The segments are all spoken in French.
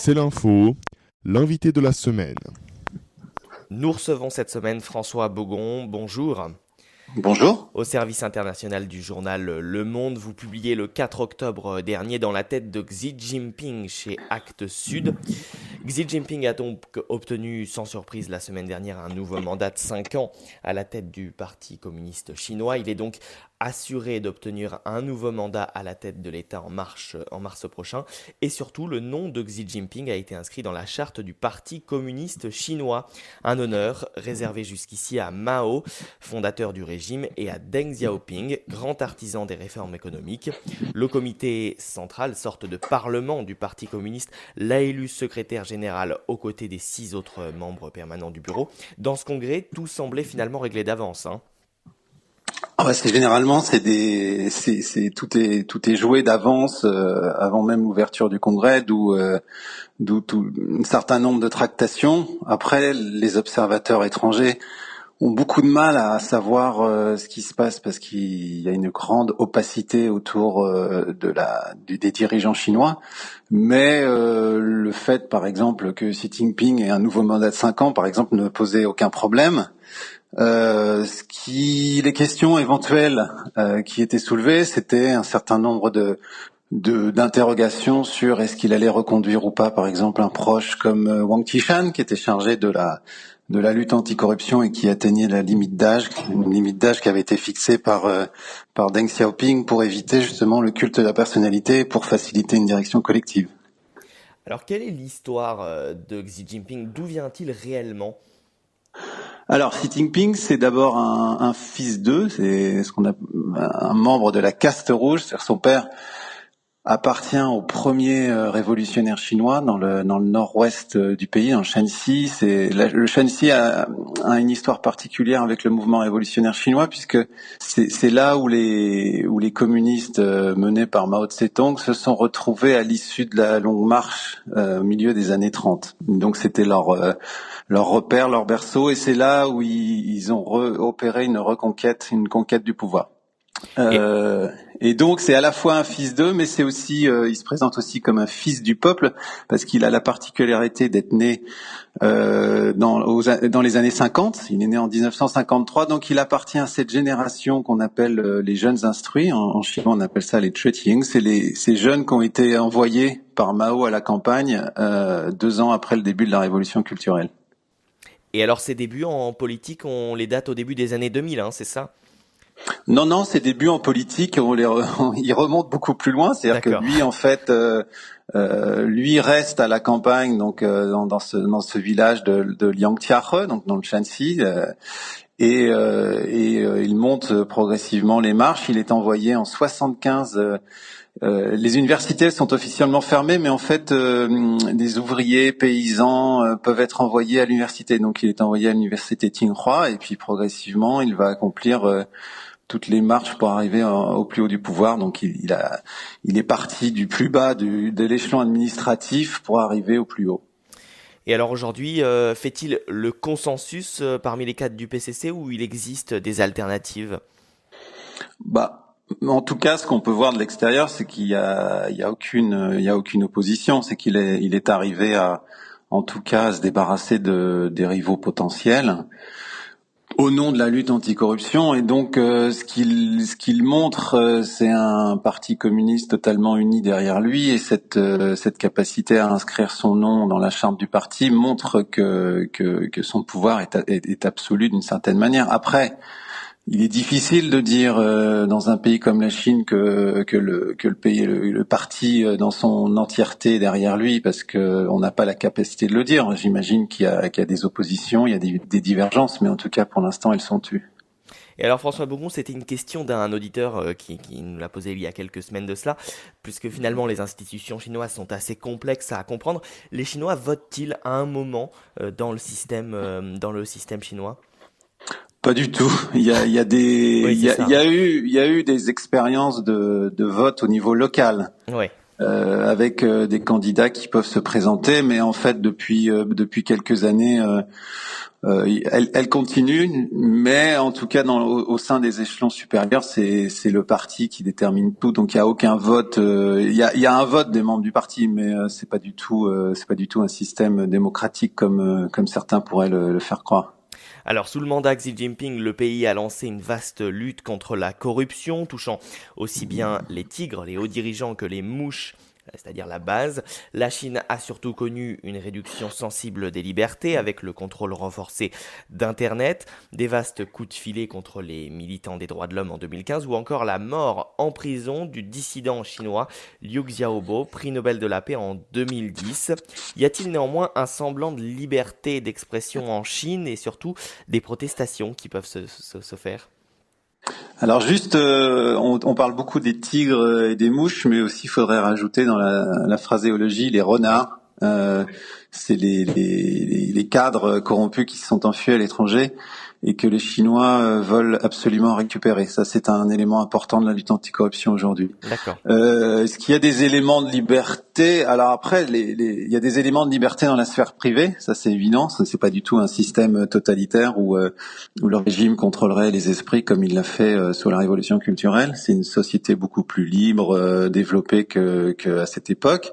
C'est l'info, l'invité de la semaine. Nous recevons cette semaine François Baugon. Bonjour. Bonjour. Au service international du journal Le Monde, vous publiez le 4 octobre dernier Dans la tête de Xi Jinping chez Actes Sud. Xi Jinping a donc obtenu sans surprise la semaine dernière un nouveau mandat de 5 ans à la tête du Parti communiste chinois. Il est donc assuré d'obtenir un nouveau mandat à la tête de l'État en mars prochain. Et surtout, le nom de Xi Jinping a été inscrit dans la charte du Parti communiste chinois. Un honneur réservé jusqu'ici à Mao, fondateur du régime, et à Deng Xiaoping, grand artisan des réformes économiques. Le comité central, sorte de parlement du Parti communiste, l'a élu secrétaire général aux côtés des 6 autres membres permanents du bureau. Dans ce congrès, tout semblait finalement réglé d'avance, C'est généralement tout est joué d'avance avant même l'ouverture du congrès, d'où un certain nombre de tractations. Après, les observateurs étrangers ont beaucoup de mal à savoir ce qui se passe parce qu'il y a une grande opacité autour des dirigeants chinois. Mais le fait, par exemple, que Xi Jinping ait un nouveau mandat de 5 ans, par exemple, ne posait aucun problème. Les questions éventuelles qui étaient soulevées, c'était un certain nombre d'interrogations sur est-ce qu'il allait reconduire ou pas, par exemple, un proche comme Wang Qishan, qui était chargé de la lutte anticorruption et qui atteignait la limite d'âge, une limite d'âge qui avait été fixée par Deng Xiaoping pour éviter justement le culte de la personnalité et pour faciliter une direction collective. Alors, quelle est l'histoire de Xi Jinping? D'où vient-il réellement? Alors, Xi Jinping, c'est d'abord un fils d'eux, c'est ce qu'on a un membre de la caste rouge, c'est-à-dire son père appartient au premier révolutionnaire chinois dans le nord-ouest du pays, dans le Shanxi. Le Shanxi a une histoire particulière avec le mouvement révolutionnaire chinois puisque c'est là où les communistes menés par Mao Tse-tung se sont retrouvés à l'issue de la longue marche au milieu des années 30. Donc c'était leur repère, leur berceau, et c'est là où ils ont opéré une conquête du pouvoir. Et donc c'est à la fois un fils d'eux, mais c'est aussi, il se présente aussi comme un fils du peuple parce qu'il a la particularité d'être né dans les années 50. Il est né en 1953, donc il appartient à cette génération qu'on appelle les jeunes instruits. En chinois, on appelle ça les Chueqing. C'est ces jeunes qui ont été envoyés par Mao à la campagne 2 ans après le début de la révolution culturelle. Et alors, ses débuts en politique, on les date au début des années 2000, c'est ça? Non, ses débuts en politique, il remonte beaucoup plus loin. C'est-à-dire que lui, en fait, lui reste à la campagne, donc dans ce village de Liangtiahe, donc dans le Shanxi, et il monte progressivement les marches. Il est envoyé en 75. Les universités sont officiellement fermées, mais en fait, des ouvriers, paysans peuvent être envoyés à l'université. Donc, il est envoyé à l'université Tsinghua, et puis progressivement, il va accomplir toutes les marches pour arriver au plus haut du pouvoir. Donc il est parti du plus bas de l'échelon administratif pour arriver au plus haut. Et alors aujourd'hui, fait-il le consensus parmi les cadres du PCC ou il existe des alternatives? En tout cas, ce qu'on peut voir de l'extérieur, c'est qu'il y a aucune opposition. C'est qu'il est arrivé en tout cas, à se débarrasser des rivaux potentiels au nom de la lutte anticorruption. Et donc ce qu'il montre, c'est un parti communiste totalement uni derrière lui, et cette capacité à inscrire son nom dans la charte du parti montre que son pouvoir est absolu d'une certaine manière. Après, il est difficile de dire dans un pays comme la Chine que le parti dans son entièreté est derrière lui, parce que on n'a pas la capacité de le dire. J'imagine qu'il y a des oppositions, il y a des divergences, mais en tout cas pour l'instant elles sont tues. Et alors François Baugon, c'était une question d'un auditeur qui nous l'a posée il y a quelques semaines de cela, puisque finalement les institutions chinoises sont assez complexes à comprendre. Les Chinois votent-ils à un moment dans le système chinois? Pas du tout. Il y a eu des expériences de vote au niveau local. Ouais. avec des candidats qui peuvent se présenter, mais en fait depuis quelques années, elle continue, mais en tout cas au sein des échelons supérieurs, c'est le parti qui détermine tout. Donc il y a aucun vote. Il y a un vote des membres du parti, mais c'est pas du tout un système démocratique comme certains pourraient le faire croire. Alors, sous le mandat Xi Jinping, le pays a lancé une vaste lutte contre la corruption, touchant aussi bien les tigres, les hauts dirigeants, que les mouches, c'est-à-dire la base. La Chine a surtout connu une réduction sensible des libertés avec le contrôle renforcé d'Internet, des vastes coups de filet contre les militants des droits de l'homme en 2015 ou encore la mort en prison du dissident chinois Liu Xiaobo, prix Nobel de la paix en 2010. Y a-t-il néanmoins un semblant de liberté d'expression en Chine et surtout des protestations qui peuvent se faire ? Alors juste, on parle beaucoup des tigres et des mouches, mais aussi il faudrait rajouter dans la phraséologie les renards. C'est les cadres corrompus qui se sont enfuis à l'étranger et que les Chinois veulent absolument récupérer. Ça, c'est un élément important de la lutte anticorruption aujourd'hui. D'accord. Est-ce qu'il y a des éléments de liberté? Alors après, il y a des éléments de liberté dans la sphère privée, ça c'est évident. Ça, c'est pas du tout un système totalitaire où le régime contrôlerait les esprits comme il l'a fait sous la révolution culturelle. C'est une société beaucoup plus libre, développée que à cette époque.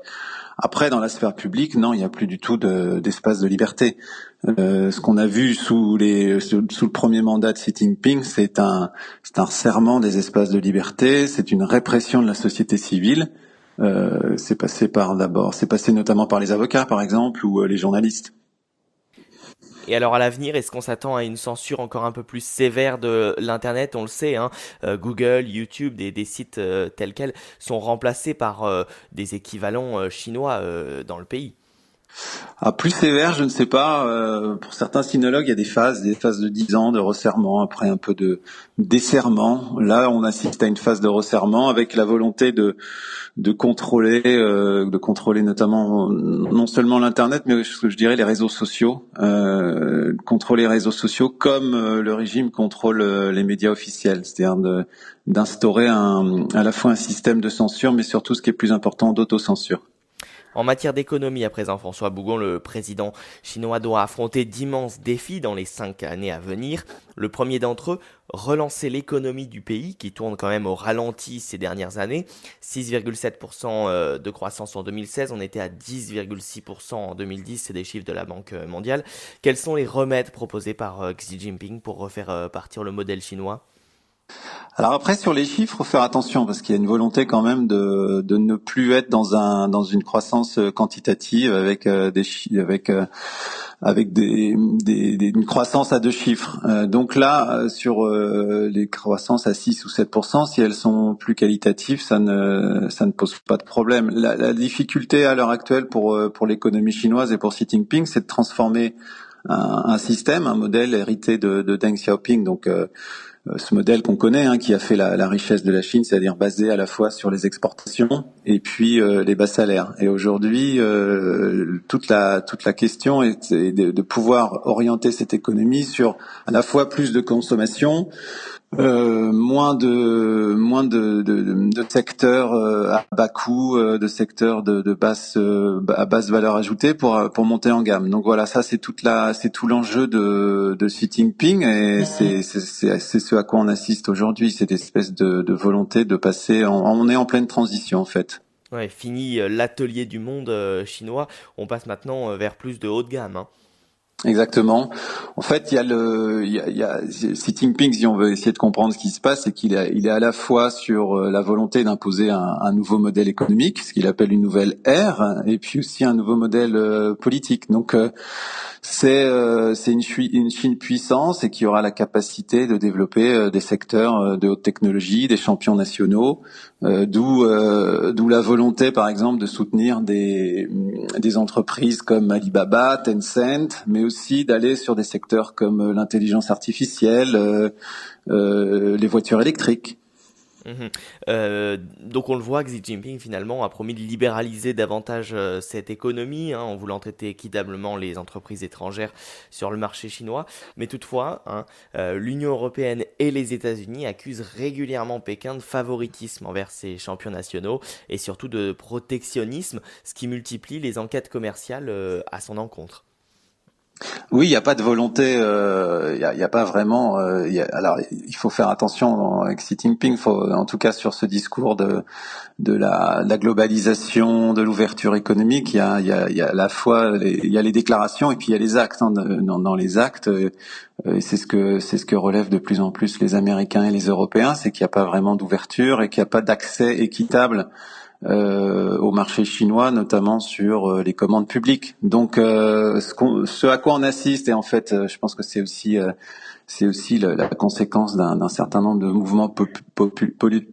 Après, dans la sphère publique, non, il n'y a plus du tout d'espace de liberté. Ce qu'on a vu sous le premier mandat de Xi Jinping, c'est un resserrement des espaces de liberté, c'est une répression de la société civile. C'est passé notamment par les avocats, par exemple, ou les journalistes. Et alors à l'avenir, est-ce qu'on s'attend à une censure encore un peu plus sévère de l'Internet? On le sait, hein, Google, YouTube, des sites tels quels sont remplacés par des équivalents chinois dans le pays. Ah, plus sévère, je ne sais pas. Pour certains sinologues, il y a des phases de 10 ans de resserrement, après un peu de desserrement. Là, on assiste à une phase de resserrement avec la volonté de contrôler notamment non seulement l'internet, mais je dirais les réseaux sociaux, contrôler les réseaux sociaux comme le régime contrôle les médias officiels, c'est-à-dire d'instaurer à la fois un système de censure, mais surtout, ce qui est plus important, d'autocensure. En matière d'économie, à présent, François Bougon, le président chinois, doit affronter d'immenses défis dans les 5 années à venir. Le premier d'entre eux, relancer l'économie du pays, qui tourne quand même au ralenti ces dernières années. 6,7% de croissance en 2016, on était à 10,6% en 2010, c'est des chiffres de la Banque mondiale. Quels sont les remèdes proposés par Xi Jinping pour refaire partir le modèle chinois ? Alors après, sur les chiffres, faut faire attention parce qu'il y a une volonté quand même de ne plus être dans une croissance quantitative avec une croissance à 2 chiffres. Donc là, sur les croissances à 6 ou 7%, si elles sont plus qualitatives, ça ne pose pas de problème. La difficulté à l'heure actuelle pour l'économie chinoise et pour Xi Jinping, c'est de transformer un système, un modèle hérité de Deng Xiaoping, donc ce modèle qu'on connaît, hein, qui a fait la richesse de la Chine, c'est-à-dire basé à la fois sur les exportations et puis les bas salaires. Et aujourd'hui, toute la question est de pouvoir orienter cette économie sur à la fois plus de consommation, moins de secteurs à bas coût, de secteurs à basse valeur ajoutée pour monter en gamme. Donc voilà, ça c'est tout l'enjeu de Xi Jinping et c'est ce à quoi on assiste aujourd'hui, cette espèce de volonté de passer on est en pleine transition en fait. Ouais, fini l'atelier du monde chinois, on passe maintenant vers plus de haut de gamme, hein. Exactement. En fait, il y a Xi Jinping, si on veut essayer de comprendre ce qui se passe, c'est qu'il est à la fois sur la volonté d'imposer un nouveau modèle économique, ce qu'il appelle une nouvelle ère, et puis aussi un nouveau modèle politique. Donc, c'est une Chine puissance et qui aura la capacité de développer des secteurs de haute technologie, des champions nationaux, d'où la volonté, par exemple, de soutenir des entreprises comme Alibaba, Tencent, mais aussi d'aller sur des secteurs comme l'intelligence artificielle, les voitures électriques. Mhm. Donc on le voit, Xi Jinping finalement a promis de libéraliser davantage cette économie, hein, en voulant traiter équitablement les entreprises étrangères sur le marché chinois. Mais toutefois, hein, l'Union européenne et les États-Unis accusent régulièrement Pékin de favoritisme envers ses champions nationaux et surtout de protectionnisme, ce qui multiplie les enquêtes commerciales à son encontre. Oui, il n'y a pas de volonté, il y a pas vraiment. Alors, il faut faire attention avec Xi Jinping, en tout cas sur ce discours de la globalisation, de l'ouverture économique. Il y a à la fois il y a les déclarations et puis il y a les actes. Hein. Dans les actes, et c'est ce que relèvent de plus en plus les Américains et les Européens, c'est qu'il n'y a pas vraiment d'ouverture et qu'il n'y a pas d'accès équitable au marché chinois, notamment sur les commandes publiques. Donc, ce à quoi on assiste, et en fait, je pense que c'est aussi la conséquence d'un certain nombre de mouvements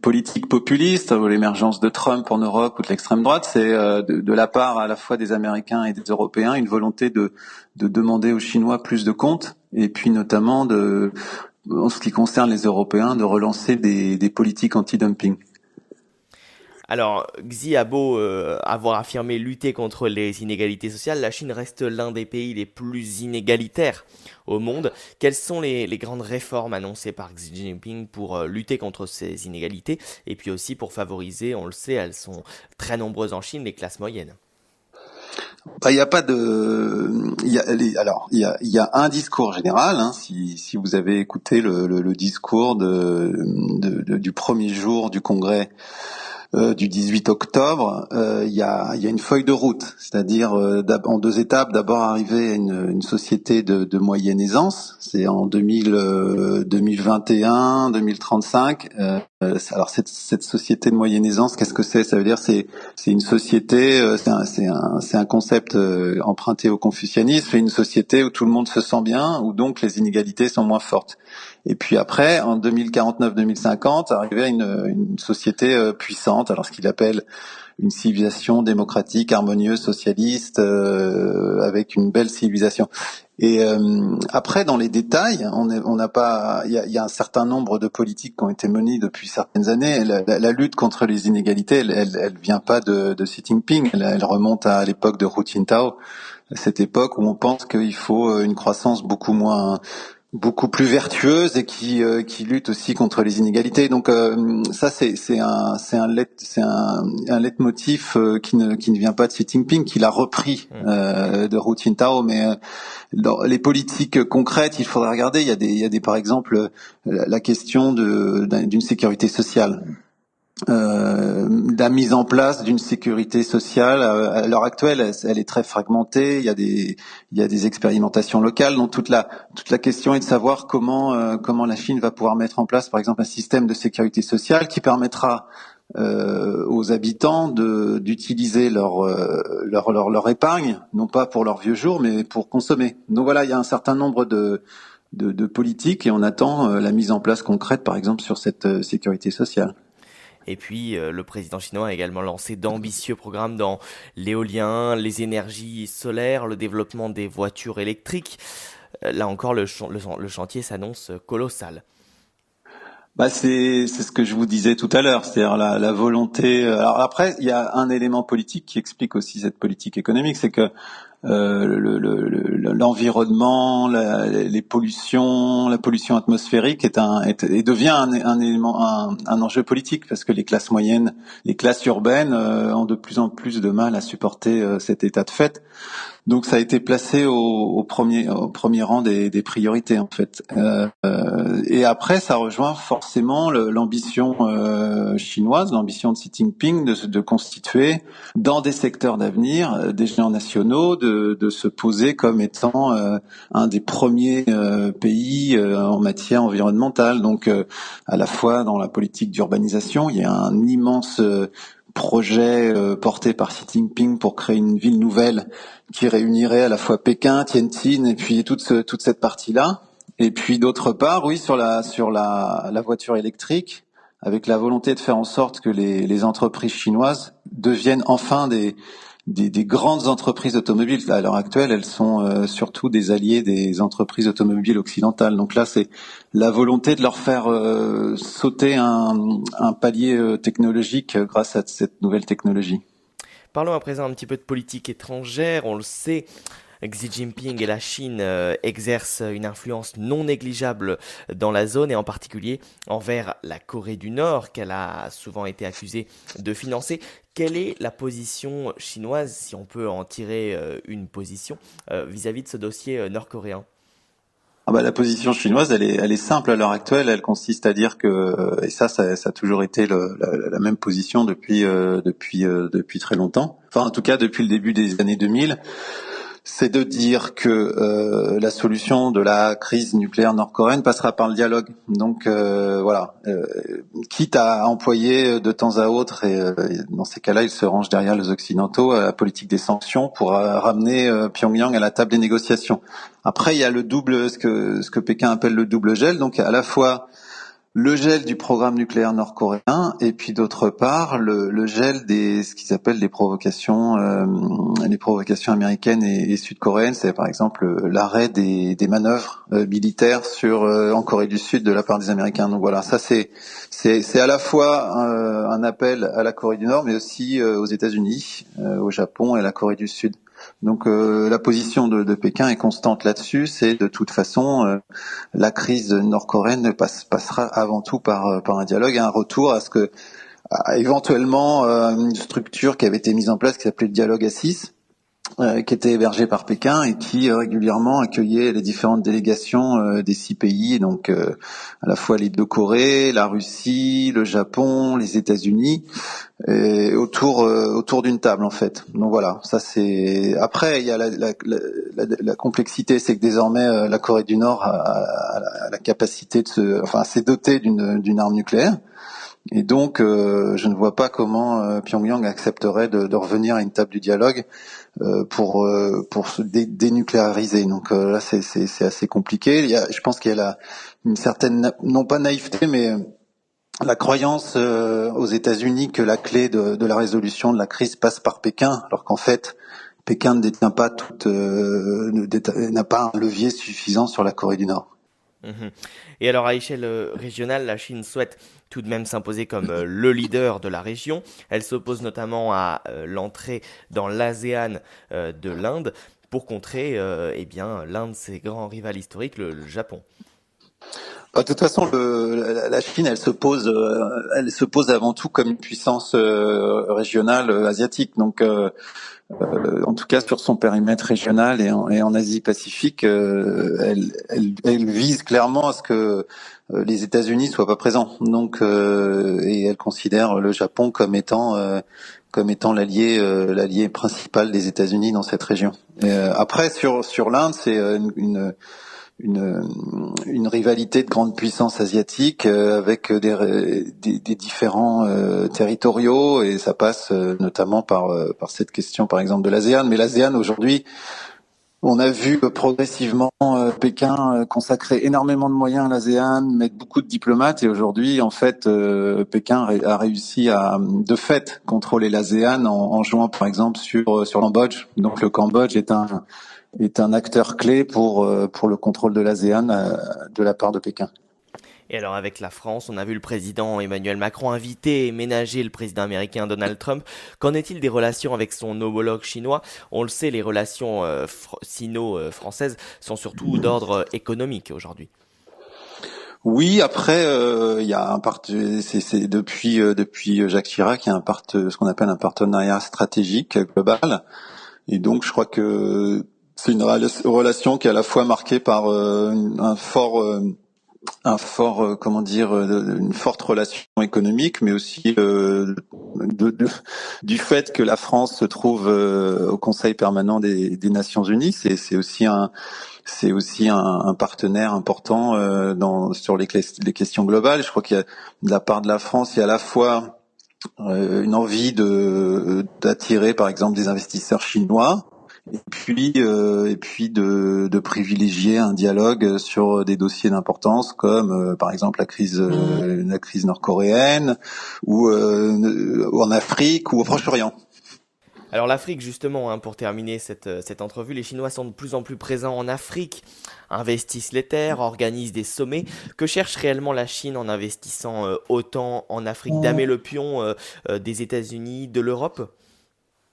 politiques populistes, ou l'émergence de Trump en Europe ou de l'extrême droite, c'est de la part à la fois des Américains et des Européens une volonté de demander aux Chinois plus de comptes, et puis notamment en ce qui concerne les Européens, de relancer des politiques anti-dumping. Alors, Xi a beau avoir affirmé lutter contre les inégalités sociales, la Chine reste l'un des pays les plus inégalitaires au monde. Quelles sont les grandes réformes annoncées par Xi Jinping pour lutter contre ces inégalités et puis aussi pour favoriser, on le sait, elles sont très nombreuses en Chine, les classes moyennes? Bah, il y a pas de, il y a un discours général. Hein, si vous avez écouté le discours du premier jour du congrès du 18 octobre, il y a une feuille de route, c'est-à-dire en deux étapes. D'abord arriver à une société de moyenne aisance, c'est en 2021, 2035. Alors cette société de moyenne aisance, qu'est-ce que c'est? Ça veut dire c'est une société, c'est un concept emprunté au confucianisme, c'est une société où tout le monde se sent bien, où donc les inégalités sont moins fortes. Et puis après, en 2049-2050, arriver à une société puissante, alors ce qu'il appelle une civilisation démocratique, harmonieuse, socialiste, avec une belle civilisation. Et après, dans les détails, on n'a pas, il y a un certain nombre de politiques qui ont été menées depuis certaines années. La lutte contre les inégalités, elle vient pas de Xi Jinping, elle remonte à l'époque de Hu Jintao, cette époque où on pense qu'il faut une croissance beaucoup plus vertueuse et qui lutte aussi contre les inégalités. Donc ça c'est un leitmotiv qui ne vient pas de Xi Jinping, qu'il a repris de Hu Jintao, mais dans les politiques concrètes, il faudra regarder. Il y a des par exemple la question d'une sécurité sociale. La mise en place d'une sécurité sociale à l'heure actuelle, elle est très fragmentée. Il y a des expérimentations locales. Donc toute la question est de savoir comment la Chine va pouvoir mettre en place, par exemple, un système de sécurité sociale qui permettra aux habitants d'utiliser leur épargne, non pas pour leurs vieux jours, mais pour consommer. Donc voilà, il y a un certain nombre de politiques et on attend la mise en place concrète, par exemple, sur cette sécurité sociale. Et puis, le président chinois a également lancé d'ambitieux programmes dans l'éolien, les énergies solaires, le développement des voitures électriques. Là encore, le chantier s'annonce colossal. Bah c'est ce que je vous disais tout à l'heure, c'est-à-dire la volonté. Alors après, il y a un élément politique qui explique aussi cette politique économique, c'est que l'environnement, les pollutions, la pollution atmosphérique et devient un élément, un enjeu politique, parce que les classes moyennes, les classes urbaines ont de plus en plus de mal à supporter cet état de fait. Donc ça a été placé au premier rang des priorités en fait. Et après, ça rejoint forcément l'ambition chinoise, l'ambition de Xi Jinping de constituer dans des secteurs d'avenir des géants nationaux, de se poser comme étant un des premiers pays en matière environnementale. Donc à la fois dans la politique d'urbanisation, il y a un immense projet porté par Xi Jinping pour créer une ville nouvelle qui réunirait à la fois Pékin, Tianjin et puis toute cette partie-là. Et puis d'autre part, oui, sur la voiture électrique, avec la volonté de faire en sorte que les entreprises chinoises deviennent enfin des grandes entreprises automobiles. À l'heure actuelle, elles sont surtout des alliés des entreprises automobiles occidentales. Donc là, c'est la volonté de leur faire sauter un palier technologique grâce à cette nouvelle technologie. Parlons à présent un petit peu de politique étrangère. On le sait, Xi Jinping et la Chine exercent une influence non négligeable dans la zone et en particulier envers la Corée du Nord qu'elle a souvent été accusée de financer. Quelle est la position chinoise, si on peut en tirer une position, vis-à-vis de ce dossier nord-coréen? Ah bah, la position chinoise, elle est simple à l'heure actuelle. Elle consiste à dire que, et ça a toujours été la même position depuis très longtemps. Enfin, en tout cas, depuis le début des années 2000. C'est de dire que la solution de la crise nucléaire nord-coréenne passera par le dialogue. Donc voilà, quitte à employer de temps à autre, et dans ces cas-là, il se range derrière les Occidentaux, à la politique des sanctions pour ramener Pyongyang à la table des négociations. Après, il y a le double, ce que Pékin appelle le double gel, donc à la fois le gel du programme nucléaire nord-coréen et puis d'autre part le gel des ce qu'ils appellent les provocations américaines et sud-coréennes, c'est par exemple l'arrêt des manœuvres militaires en Corée du Sud de la part des Américains. Donc voilà, ça c'est à la fois un appel à la Corée du Nord mais aussi aux États-Unis, au Japon et à la Corée du Sud. Donc la position de Pékin est constante là-dessus, c'est de toute façon la crise nord-coréenne passera avant tout par un dialogue et un retour à éventuellement une structure qui avait été mise en place qui s'appelait le dialogue à 6, qui était hébergé par Pékin et qui régulièrement accueillait les différentes délégations des 6 pays, donc à la fois les 2 Corées, la Russie, le Japon, les États-Unis, et autour d'une table en fait. Donc voilà, ça c'est. Après il y a la complexité, c'est que désormais la Corée du Nord a la capacité s'est dotée d'une arme nucléaire. Et donc, je ne vois pas comment Pyongyang accepterait de revenir à une table du dialogue pour se dénucléariser. Donc là, c'est assez compliqué. Je pense qu'il y a une certaine, non pas naïveté, mais la croyance aux États-Unis que la clé de la résolution de la crise passe par Pékin, alors qu'en fait, Pékin ne détient pas n'a pas un levier suffisant sur la Corée du Nord. Mhm. Et alors à échelle régionale, la Chine souhaite tout de même s'imposer comme le leader de la région. Elle s'oppose notamment à l'entrée dans l'ASEAN de l'Inde pour contrer l'un de ses grands rivaux historiques, le Japon. De toute façon, la Chine, elle se pose avant tout comme une puissance régionale asiatique. Donc, en tout cas, sur son périmètre régional et en Asie-Pacifique, elle vise clairement à ce que les États-Unis soient pas présents. Donc, et elle considère le Japon comme étant l'allié principal des États-Unis dans cette région. Après, sur l'Inde, c'est une rivalité de grandes puissances asiatiques avec des différents territoriaux, et ça passe notamment par cette question par exemple de l'ASEAN. Mais l'ASEAN aujourd'hui, on a vu progressivement Pékin consacrer énormément de moyens à l'ASEAN, mettre beaucoup de diplomates, et aujourd'hui en fait Pékin a réussi à de fait contrôler l'ASEAN en jouant par exemple sur le Cambodge. Donc le Cambodge est un acteur clé pour le contrôle de l'ASEAN de la part de Pékin. Et alors avec la France, on a vu le président Emmanuel Macron inviter et ménager le président américain Donald Trump. Qu'en est-il des relations avec son homologue chinois? On le sait, les relations sino-françaises sont surtout d'ordre économique aujourd'hui. Oui, après il y a c'est depuis Jacques Chirac, il y a ce qu'on appelle un partenariat stratégique global, et donc je crois que c'est une relation qui est à la fois marquée par une forte relation économique, mais aussi du fait que la France se trouve au Conseil permanent des Nations Unies. C'est aussi un partenaire important sur les questions globales. Je crois qu'il y a, de la part de la France, il y a à la fois une envie d'attirer par exemple des investisseurs chinois, et puis de privilégier un dialogue sur des dossiers d'importance comme par exemple la crise nord-coréenne, ou en Afrique ou au Proche-Orient. Alors l'Afrique, justement, hein, pour terminer cette entrevue, les Chinois sont de plus en plus présents en Afrique, investissent les terres, organisent des sommets. Que cherche réellement la Chine en investissant autant en Afrique, damer le pion des États-Unis, de l'Europe?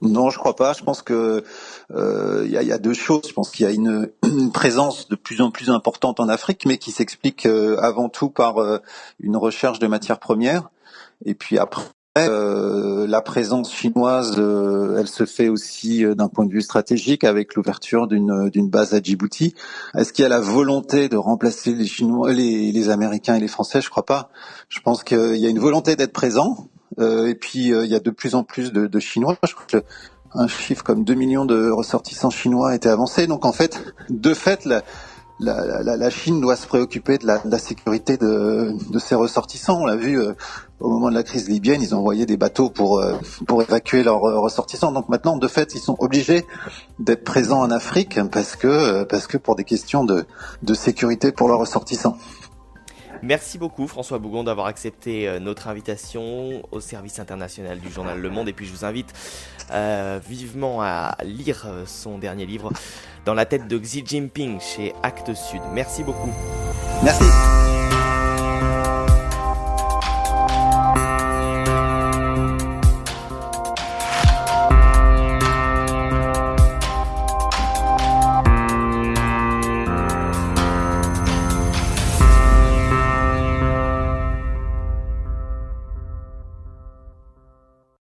Non, je crois pas. Je pense que il y a deux choses. Je pense qu'il y a une présence de plus en plus importante en Afrique, mais qui s'explique avant tout par une recherche de matières premières. Et puis après, la présence chinoise, elle se fait aussi d'un point de vue stratégique avec l'ouverture d'une base à Djibouti. Est-ce qu'il y a la volonté de remplacer les Chinois, les Américains et les Français? Je crois pas. Je pense qu'il y a une volonté d'être présent. Et puis il y a de plus en plus de Chinois. Je crois que un chiffre comme 2 millions de ressortissants chinois a été avancé. Donc en fait, de fait, la Chine doit se préoccuper de la sécurité de ses ressortissants. On l'a vu au moment de la crise libyenne, ils ont envoyé des bateaux pour évacuer leurs ressortissants. Donc maintenant, de fait, ils sont obligés d'être présents en Afrique parce que pour des questions de sécurité pour leurs ressortissants. Merci beaucoup François Bougon d'avoir accepté notre invitation au service international du journal Le Monde. Et puis je vous invite vivement à lire son dernier livre, Dans la tête de Xi Jinping chez Actes Sud. Merci beaucoup. Merci.